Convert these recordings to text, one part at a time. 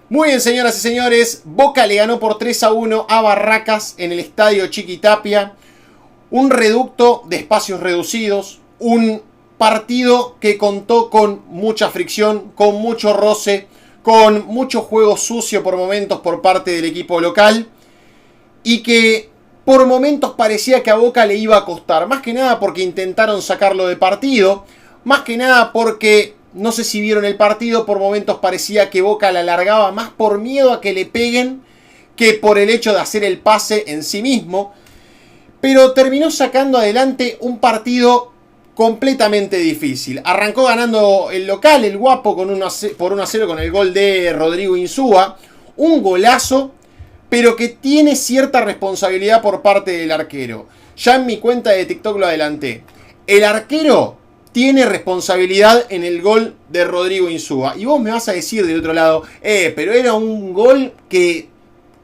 Muy bien, señoras y señores, Boca le ganó por 3-1 a Barracas en el estadio Chiquitapia. Un reducto de espacios reducidos, un partido que contó con mucha fricción, con mucho roce, con mucho juego sucio por momentos por parte del equipo local y que por momentos parecía que a Boca le iba a costar, más que nada porque intentaron sacarlo de partido, más que nada porque, no sé si vieron el partido, por momentos parecía que Boca la alargaba más por miedo a que le peguen que por el hecho de hacer el pase en sí mismo, pero terminó sacando adelante un partido completamente difícil. Arrancó ganando el local, el Guapo, por 1-0 con el gol de Rodrigo Insúa, un golazo, pero que tiene cierta responsabilidad por parte del arquero. Ya en mi cuenta de TikTok lo adelanté. El arquero tiene responsabilidad en el gol de Rodrigo Insúa. Y vos me vas a decir del otro lado, pero era un gol que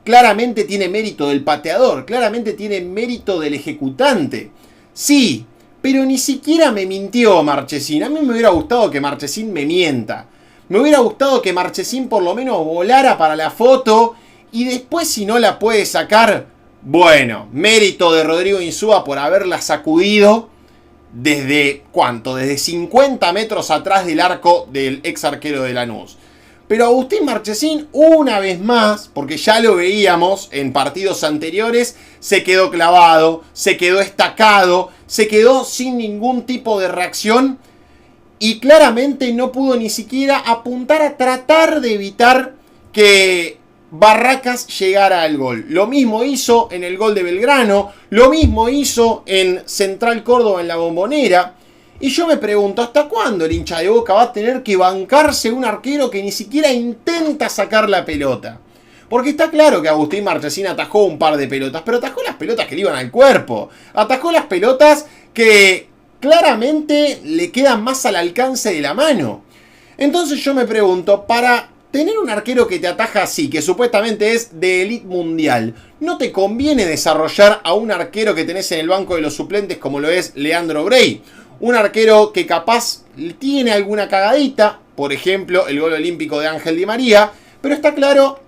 claramente tiene mérito del pateador, claramente tiene mérito del ejecutante. Sí, pero ni siquiera me mintió Marchesín. A mí me hubiera gustado que Marchesín me mienta. Me hubiera gustado que Marchesín por lo menos volara para la foto y después, si no la puede sacar, bueno, mérito de Rodrigo Insúa por haberla sacudido desde, ¿cuánto? Desde 50 metros atrás del arco del ex arquero de Lanús. Pero Agustín Marchesín, una vez más, porque ya lo veíamos en partidos anteriores, se quedó clavado, se quedó estacado, se quedó sin ningún tipo de reacción y claramente no pudo ni siquiera apuntar a tratar de evitar que Barracas llegara al gol. Lo mismo hizo en el gol de Belgrano, lo mismo hizo en Central Córdoba en la Bombonera. Y yo me pregunto, ¿hasta cuándo el hincha de Boca va a tener que bancarse un arquero que ni siquiera intenta sacar la pelota? Porque está claro que Agustín Marchesín atajó un par de pelotas, pero atajó las pelotas que le iban al cuerpo. Atajó las pelotas que claramente le quedan más al alcance de la mano. Entonces yo me pregunto, para tener un arquero que te ataja así, que supuestamente es de élite mundial, ¿no te conviene desarrollar a un arquero que tenés en el banco de los suplentes como lo es Leandro Brey? Un arquero que capaz tiene alguna cagadita, por ejemplo, el gol olímpico de Ángel Di María, pero está claro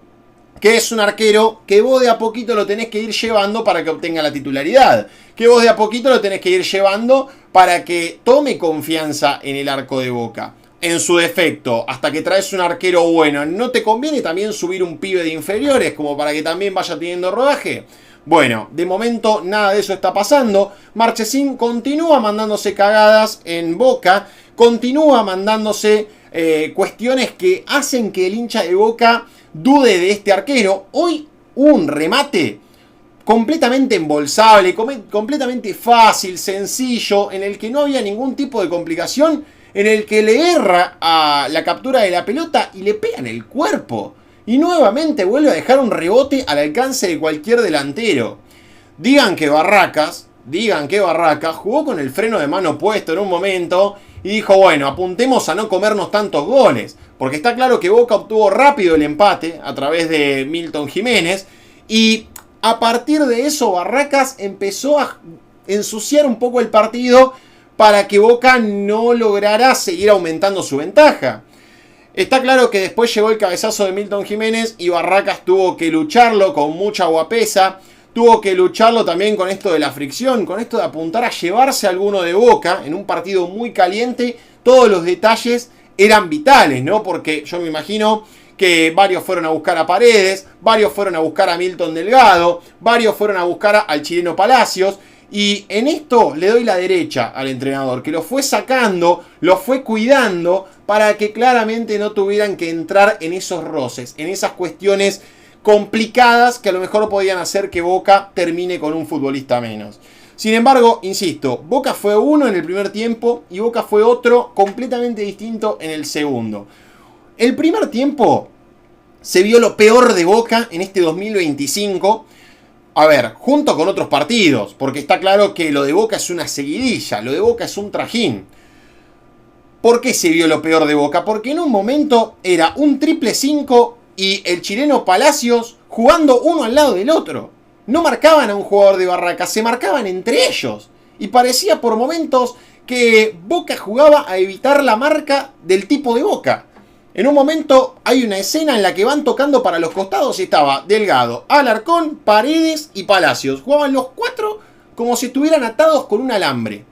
que es un arquero que vos de a poquito lo tenés que ir llevando para que obtenga la titularidad, que vos de a poquito lo tenés que ir llevando para que tome confianza en el arco de Boca. En su defecto, hasta que traes un arquero bueno, ¿no te conviene también subir un pibe de inferiores como para que también vaya teniendo rodaje? Bueno, de momento nada de eso está pasando. Marchesín continúa mandándose cagadas en Boca, continúa mandándose cuestiones que hacen que el hincha de Boca dude de este arquero. Hoy un remate completamente embolsable, completamente fácil, sencillo, en el que no había ningún tipo de complicación, en el que le erra a la captura de la pelota y le pega en el cuerpo. Y nuevamente vuelve a dejar un rebote al alcance de cualquier delantero. Digan que Barracas jugó con el freno de mano puesto en un momento y dijo, bueno, apuntemos a no comernos tantos goles. Porque está claro que Boca obtuvo rápido el empate a través de Milton Jiménez. Y a partir de eso Barracas empezó a ensuciar un poco el partido para que Boca no lograra seguir aumentando su ventaja. Está claro que después llegó el cabezazo de Milton Jiménez y Barracas tuvo que lucharlo con mucha guapesa. Tuvo que lucharlo también con esto de la fricción, con esto de apuntar a llevarse a alguno de Boca en un partido muy caliente. Todos los detalles eran vitales, ¿no? Porque yo me imagino que varios fueron a buscar a Paredes, varios fueron a buscar a Milton Delgado, varios fueron a buscar al chileno Palacios. Y en esto le doy la derecha al entrenador, que lo fue sacando, lo fue cuidando para que claramente no tuvieran que entrar en esos roces, en esas cuestiones complicadas que a lo mejor podían hacer que Boca termine con un futbolista menos. Sin embargo, insisto, Boca fue uno en el primer tiempo y Boca fue otro completamente distinto en el segundo. El primer tiempo se vio lo peor de Boca en este 2025. A ver, junto con otros partidos, porque está claro que lo de Boca es una seguidilla, lo de Boca es un trajín. ¿Por qué se vio lo peor de Boca? Porque en un momento era un triple 5 y el chileno Palacios jugando uno al lado del otro. No marcaban a un jugador de Barracas, se marcaban entre ellos. Y parecía por momentos que Boca jugaba a evitar la marca del tipo de Boca. En un momento hay una escena en la que van tocando para los costados y estaba Delgado, Alarcón, Paredes y Palacios. Jugaban los 4 como si estuvieran atados con un alambre.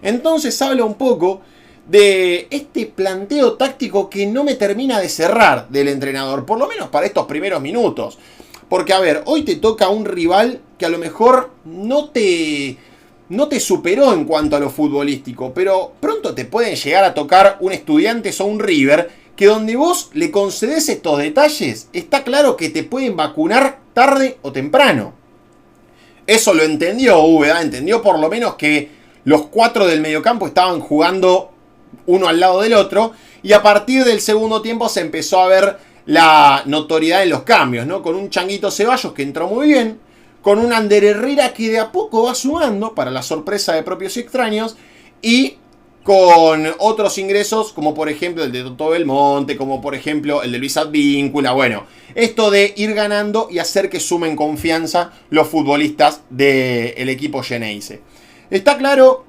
Entonces habla un poco de este planteo táctico que no me termina de cerrar del entrenador, por lo menos para estos primeros minutos. Porque a ver, hoy te toca un rival que a lo mejor no te superó en cuanto a lo futbolístico, pero pronto te pueden llegar a tocar un Estudiantes o un River que donde vos le concedés estos detalles, está claro que te pueden vacunar tarde o temprano. Eso lo entendió Úbeda, entendió por lo menos que los 4 del mediocampo estaban jugando uno al lado del otro, y a partir del segundo tiempo se empezó a ver la notoriedad en los cambios, ¿no? Con un Changuito Ceballos que entró muy bien, con un Ander Herrera que de a poco va sumando, para la sorpresa de propios y extraños, y con otros ingresos, como por ejemplo el de Toto Belmonte, como por ejemplo el de Luis Advíncula. Bueno, esto de ir ganando y hacer que sumen confianza los futbolistas del equipo Xeneize. Está claro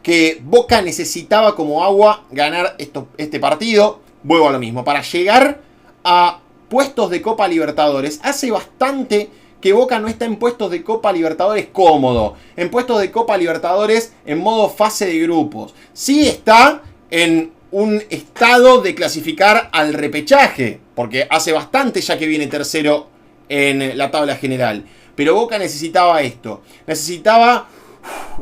que Boca necesitaba como agua ganar este partido. Vuelvo a lo mismo, para llegar a puestos de Copa Libertadores. Hace bastante que Boca no está en puestos de Copa Libertadores cómodo, en puestos de Copa Libertadores en modo fase de grupos. Sí está en un estado de clasificar al repechaje, porque hace bastante ya que viene tercero en la tabla general. Pero Boca necesitaba esto, necesitaba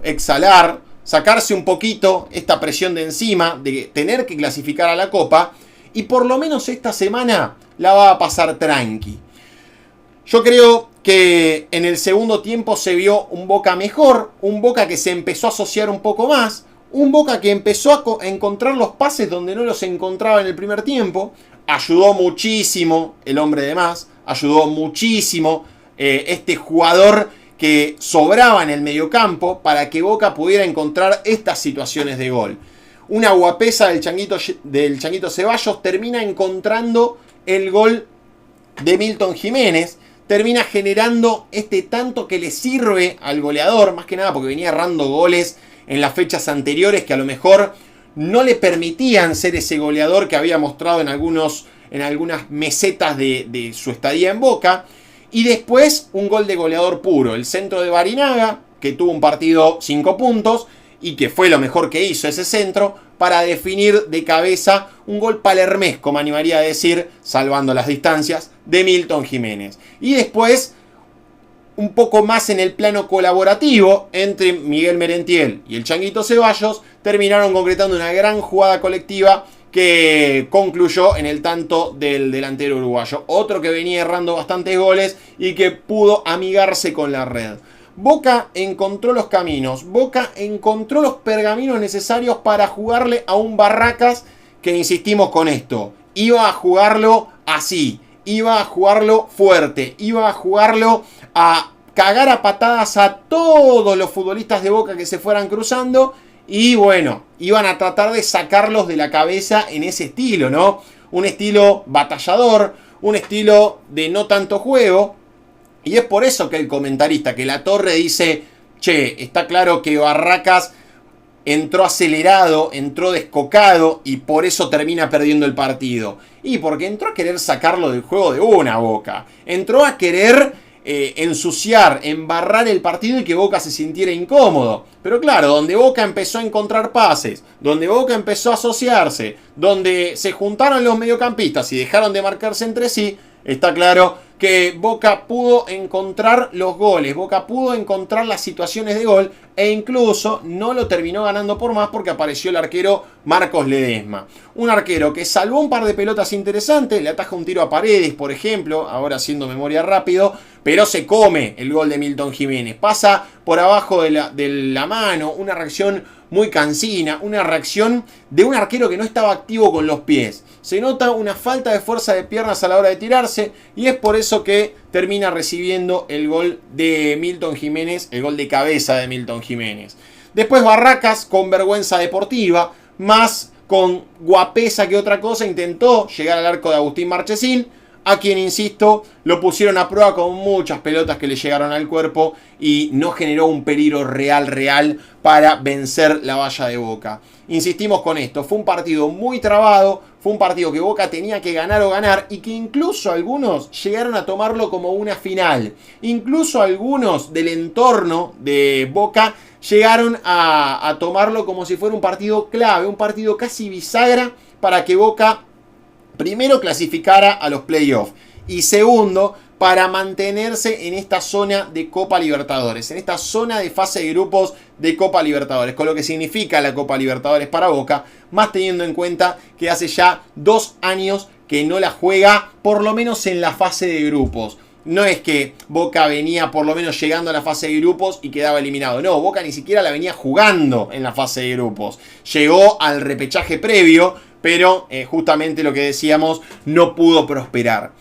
exhalar, sacarse un poquito esta presión de encima, de tener que clasificar a la Copa, y por lo menos esta semana la va a pasar tranqui. Yo creo que en el segundo tiempo se vio un Boca mejor, un Boca que se empezó a asociar un poco más, un Boca que empezó a encontrar los pases donde no los encontraba en el primer tiempo. Ayudó muchísimo el hombre de más, ayudó muchísimo este jugador que sobraba en el mediocampo para que Boca pudiera encontrar estas situaciones de gol. Una guapesa del Changuito Ceballos termina encontrando el gol de Milton Jiménez, termina generando este tanto que le sirve al goleador, más que nada porque venía errando goles en las fechas anteriores que a lo mejor no le permitían ser ese goleador que había mostrado en algunas mesetas de su estadía en Boca. Y después un gol de goleador puro, el centro de Barinaga, que tuvo un partido 5 puntos y que fue lo mejor que hizo ese centro para definir de cabeza un gol palermesco, me animaría a decir, salvando las distancias, de Milton Jiménez. Y después, un poco más en el plano colaborativo, entre Miguel Merentiel y el Changuito Ceballos, terminaron concretando una gran jugada colectiva que concluyó en el tanto del delantero uruguayo. Otro que venía errando bastantes goles y que pudo amigarse con la red. Boca encontró los caminos, Boca encontró los pergaminos necesarios para jugarle a un Barracas que, insistimos con esto, iba a jugarlo así, iba a jugarlo fuerte, iba a jugarlo a cagar a patadas a todos los futbolistas de Boca que se fueran cruzando y bueno, iban a tratar de sacarlos de la cabeza en ese estilo, ¿no? Un estilo batallador, un estilo de no tanto juego. Y es por eso que el comentarista, que La Torre dice, che, está claro que Barracas entró acelerado, entró descocado y por eso termina perdiendo el partido. Y porque entró a querer sacarlo del juego de una Boca. Entró a querer ensuciar, embarrar el partido y que Boca se sintiera incómodo. Pero claro, donde Boca empezó a encontrar pases, donde Boca empezó a asociarse, donde se juntaron los mediocampistas y dejaron de marcarse entre sí, está claro que Boca pudo encontrar los goles, Boca pudo encontrar las situaciones de gol e incluso no lo terminó ganando por más porque apareció el arquero Marcos Ledesma. Un arquero que salvó un par de pelotas interesantes, le ataja un tiro a Paredes, por ejemplo, ahora haciendo memoria rápido, pero se come el gol de Milton Jiménez. Pasa por abajo de la mano, una reacción muy cansina, una reacción de un arquero que no estaba activo con los pies. Se nota una falta de fuerza de piernas a la hora de tirarse y es por eso que termina recibiendo el gol de Milton Jiménez, el gol de cabeza de Milton Jiménez. Después Barracas, con vergüenza deportiva, más con guapesa que otra cosa, intentó llegar al arco de Agustín Marchesín. a quien, insisto, lo pusieron a prueba con muchas pelotas que le llegaron al cuerpo y no generó un peligro real para vencer la valla de Boca. Insistimos con esto, fue un partido muy trabado, fue un partido que Boca tenía que ganar o ganar y que incluso algunos llegaron a tomarlo como una final. Incluso algunos del entorno de Boca llegaron a tomarlo como si fuera un partido clave, un partido casi bisagra para que Boca primero clasificara a los playoffs y segundo para mantenerse en esta zona de Copa Libertadores, en esta zona de fase de grupos de Copa Libertadores, con lo que significa la Copa Libertadores para Boca, más teniendo en cuenta que hace ya 2 años que no la juega, por lo menos en la fase de grupos. No es que Boca venía por lo menos llegando a la fase de grupos y quedaba eliminado. No, Boca ni siquiera la venía jugando en la fase de grupos. Llegó al repechaje previo, pero justamente lo que decíamos, no pudo prosperar.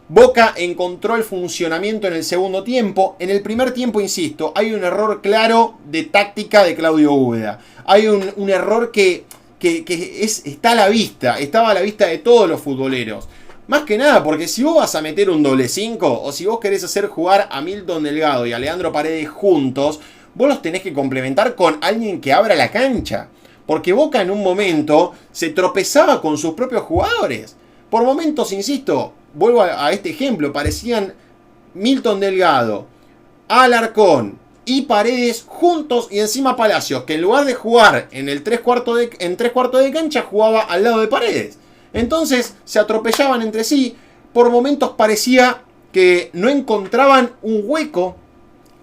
Boca encontró el funcionamiento en el segundo tiempo. En el primer tiempo, insisto, hay un error claro de táctica de Claudio Úbeda. Hay un error que está a la vista, estaba a la vista de todos los futboleros. Más que nada, porque si vos vas a meter un doble 5, o si vos querés hacer jugar a Milton Delgado y a Leandro Paredes juntos, vos los tenés que complementar con alguien que abra la cancha. Porque Boca en un momento se tropezaba con sus propios jugadores. Por momentos, insisto, vuelvo a este ejemplo, parecían Milton Delgado, Alarcón y Paredes juntos y encima Palacios, que en lugar de jugar en el 3/4 de cancha, jugaba al lado de Paredes. Entonces se atropellaban entre sí, por momentos parecía que no encontraban un hueco,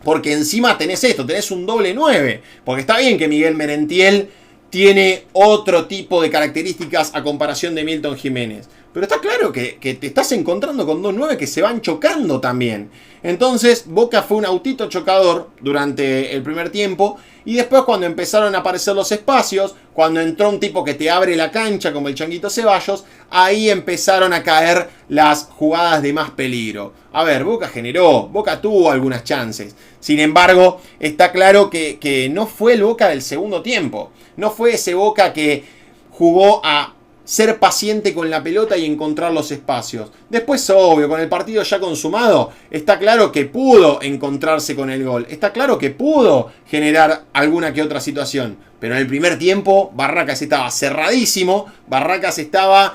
porque encima tenés esto, tenés un doble 9, porque está bien que Miguel Merentiel tiene otro tipo de características a comparación de Milton Jiménez. Pero está claro que te estás encontrando con 2 9 que se van chocando también. Entonces Boca fue un autito chocador durante el primer tiempo. Y después cuando empezaron a aparecer los espacios, cuando entró un tipo que te abre la cancha como el Changuito Ceballos, ahí empezaron a caer las jugadas de más peligro. A ver, Boca generó, Boca tuvo algunas chances. Sin embargo, está claro que no fue el Boca del segundo tiempo. No fue ese Boca que jugó a ser paciente con la pelota y encontrar los espacios. Después, obvio, con el partido ya consumado, está claro que pudo encontrarse con el gol. Está claro que pudo generar alguna que otra situación. Pero en el primer tiempo, Barracas estaba cerradísimo. Barracas estaba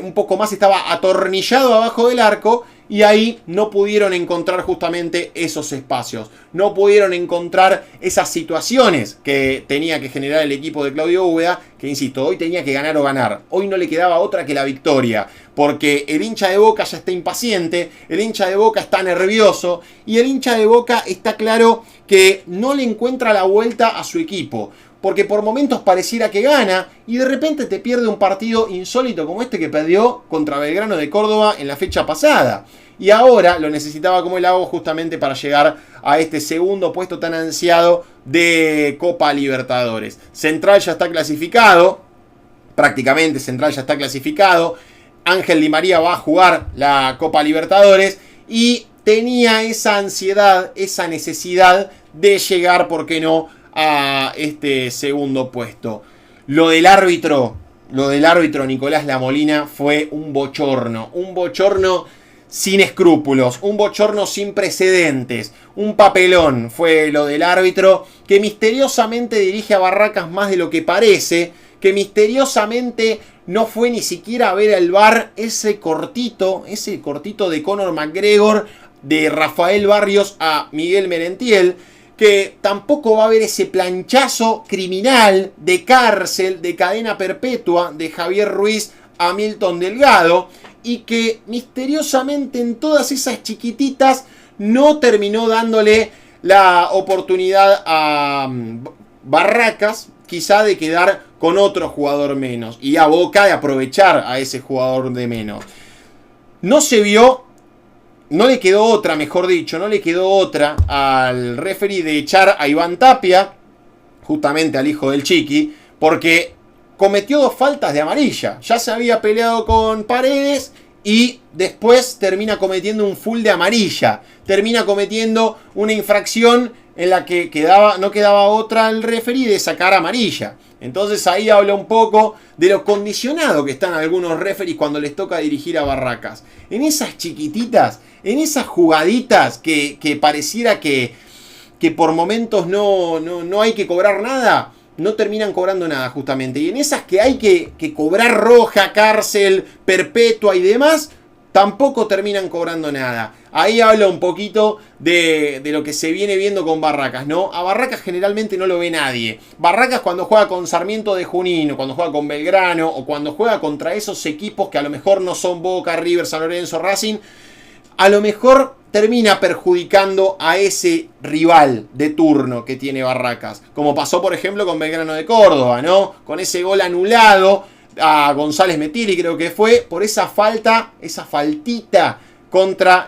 un poco más, estaba atornillado abajo del arco. Y ahí no pudieron encontrar justamente esos espacios. No pudieron encontrar esas situaciones que tenía que generar el equipo de Claudio Úbeda. Que insisto, hoy tenía que ganar o ganar. Hoy no le quedaba otra que la victoria. Porque el hincha de Boca ya está impaciente. El hincha de Boca está nervioso. Y el hincha de Boca está claro que no le encuentra la vuelta a su equipo. Porque por momentos pareciera que gana y de repente te pierde un partido insólito como este que perdió contra Belgrano de Córdoba en la fecha pasada. Y ahora lo necesitaba como el agua justamente para llegar a este segundo puesto tan ansiado de Copa Libertadores. Central ya está clasificado, prácticamente Central ya está clasificado. Ángel Di María va a jugar la Copa Libertadores y tenía esa ansiedad, esa necesidad de llegar, ¿por qué no?, a este segundo puesto. Lo del árbitro Nicolás Lamolina fue un bochorno sin escrúpulos, un bochorno sin precedentes, un papelón fue lo del árbitro, que misteriosamente dirige a Barracas más de lo que parece, que misteriosamente no fue ni siquiera a ver al VAR ese cortito de Conor McGregor de Rafael Barrios a Miguel Merentiel, que tampoco va a haber ese planchazo criminal de cárcel, de cadena perpetua de Javier Ruiz a Milton Delgado, y que misteriosamente en todas esas chiquititas no terminó dándole la oportunidad a Barracas, quizá de quedar con otro jugador menos, y a Boca de aprovechar a ese jugador de menos. No se vio. No le quedó otra, mejor dicho, no le quedó otra al referee de echar a Iván Tapia, justamente al hijo del Chiqui, porque cometió 2 faltas de amarilla. Ya se había peleado con Paredes y después termina cometiendo un full de amarilla. Termina cometiendo una infracción en la que no quedaba otra al referee de sacar amarilla. Entonces ahí habla un poco de lo condicionado que están algunos referees cuando les toca dirigir a Barracas. En esas chiquititas, en esas jugaditas que pareciera que por momentos no hay que cobrar nada, no terminan cobrando nada justamente. Y en esas que hay que cobrar roja, cárcel, perpetua y demás, tampoco terminan cobrando nada. Ahí habla un poquito de lo que se viene viendo con Barracas, ¿no? A Barracas generalmente no lo ve nadie. Barracas cuando juega con Sarmiento de Junín, o cuando juega con Belgrano, o cuando juega contra esos equipos que a lo mejor no son Boca, River, San Lorenzo, Racing, a lo mejor termina perjudicando a ese rival de turno que tiene Barracas. Como pasó, por ejemplo, con Belgrano de Córdoba, ¿no? Con ese gol anulado a González Metili, creo que fue, por esa faltita contra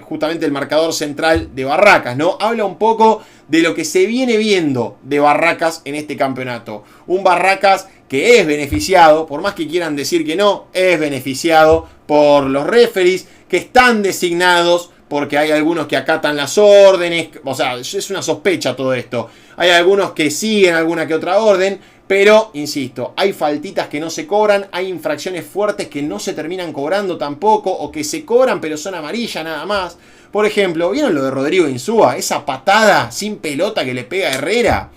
justamente el marcador central de Barracas, ¿no? Habla un poco de lo que se viene viendo de Barracas en este campeonato. Un Barracas que es beneficiado, por más que quieran decir que no, es beneficiado por los referees que están designados, porque hay algunos que acatan las órdenes, o sea, es una sospecha todo esto. Hay algunos que siguen alguna que otra orden, pero, insisto, hay faltitas que no se cobran, hay infracciones fuertes que no se terminan cobrando tampoco, o que se cobran pero son amarillas nada más. Por ejemplo, ¿vieron lo de Rodrigo Insúa? Esa patada sin pelota que le pega a Herrera.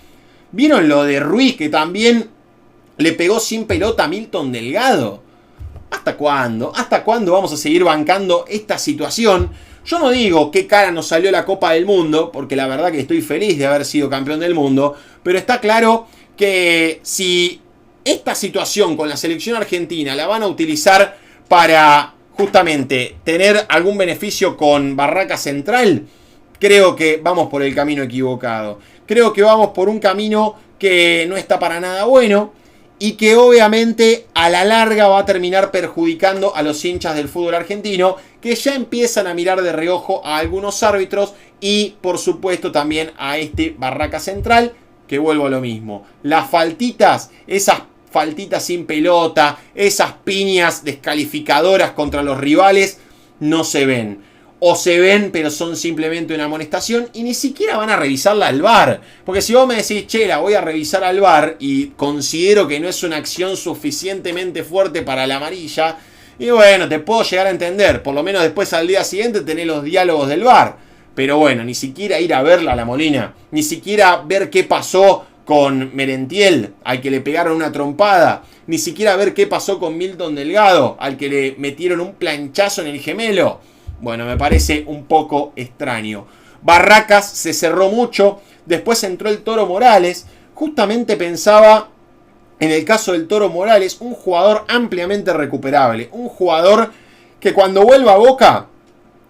¿Vieron lo de Ruiz que también le pegó sin pelota a Milton Delgado? ¿Hasta cuándo? ¿Hasta cuándo vamos a seguir bancando esta situación? Yo no digo qué cara nos salió la Copa del Mundo, porque la verdad que estoy feliz de haber sido campeón del mundo, pero está claro que si esta situación con la selección argentina la van a utilizar para justamente tener algún beneficio con Barracas Central, creo que vamos por el camino equivocado. Creo que vamos por un camino que no está para nada bueno y que obviamente a la larga va a terminar perjudicando a los hinchas del fútbol argentino, que ya empiezan a mirar de reojo a algunos árbitros y por supuesto también a este Barracas Central, que vuelvo a lo mismo. Las faltitas, esas faltitas sin pelota, esas piñas descalificadoras contra los rivales, no se ven. O se ven, pero son simplemente una amonestación y ni siquiera van a revisarla al VAR. Porque si vos me decís, che, la voy a revisar al VAR y considero que no es una acción suficientemente fuerte para la amarilla, y bueno, te puedo llegar a entender. Por lo menos después al día siguiente tenés los diálogos del VAR. Pero bueno, ni siquiera ir a verla a la Molina, ni siquiera ver qué pasó con Merentiel, al que le pegaron una trompada, ni siquiera ver qué pasó con Milton Delgado, al que le metieron un planchazo en el gemelo. Bueno, me parece un poco extraño. Barracas se cerró mucho, después entró el Toro Morales. Justamente pensaba en el caso del Toro Morales, un jugador ampliamente recuperable, un jugador que cuando vuelva a Boca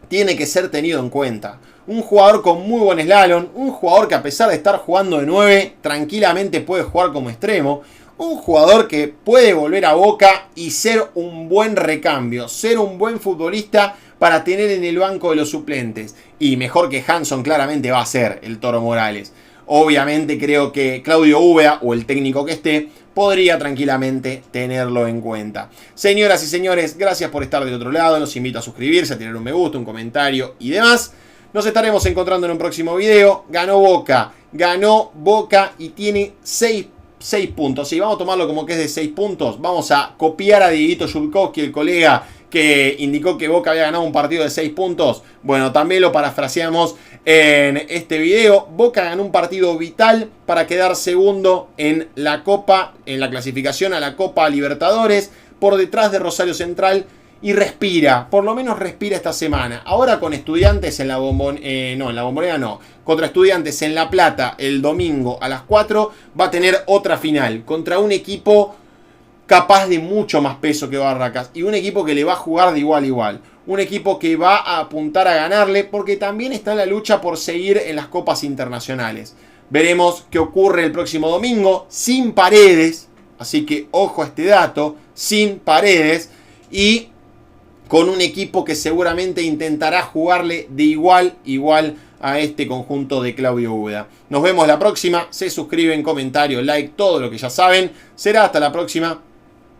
tiene que ser tenido en cuenta. Un jugador con muy buen slalom, un jugador que a pesar de estar jugando de 9, tranquilamente puede jugar como extremo. Un jugador que puede volver a Boca y ser un buen recambio, ser un buen futbolista para tener en el banco de los suplentes. Y mejor que Hanson claramente va a ser el Toro Morales. Obviamente creo que Claudio Úbeda o el técnico que esté podría tranquilamente tenerlo en cuenta. Señoras y señores, gracias por estar del otro lado. Los invito a suscribirse, a tirar un me gusta, un comentario y demás. Nos estaremos encontrando en un próximo video. Ganó Boca y tiene 6 puntos. Si vamos a tomarlo como que es de 6 puntos, vamos a copiar a Dieguito Yulkowski, el colega que indicó que Boca había ganado un partido de 6 puntos. Bueno, también lo parafraseamos en este video. Boca ganó un partido vital para quedar segundo en la Copa, en la clasificación a la Copa Libertadores, por detrás de Rosario Central. Y respira, por lo menos respira esta semana. Ahora con Estudiantes en la Bombonera no. Contra Estudiantes en La Plata el domingo a las 4 va a tener otra final. Contra un equipo capaz de mucho más peso que Barracas. Y un equipo que le va a jugar de igual a igual. Un equipo que va a apuntar a ganarle porque también está en la lucha por seguir en las copas internacionales. Veremos qué ocurre el próximo domingo sin Paredes. Así que ojo a este dato, sin Paredes. Y con un equipo que seguramente intentará jugarle de igual a este conjunto de Claudio Úbeda. Nos vemos la próxima. Se suscriben, comentario, like, todo lo que ya saben. Será hasta la próxima.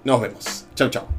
Nos vemos. Chau, chau.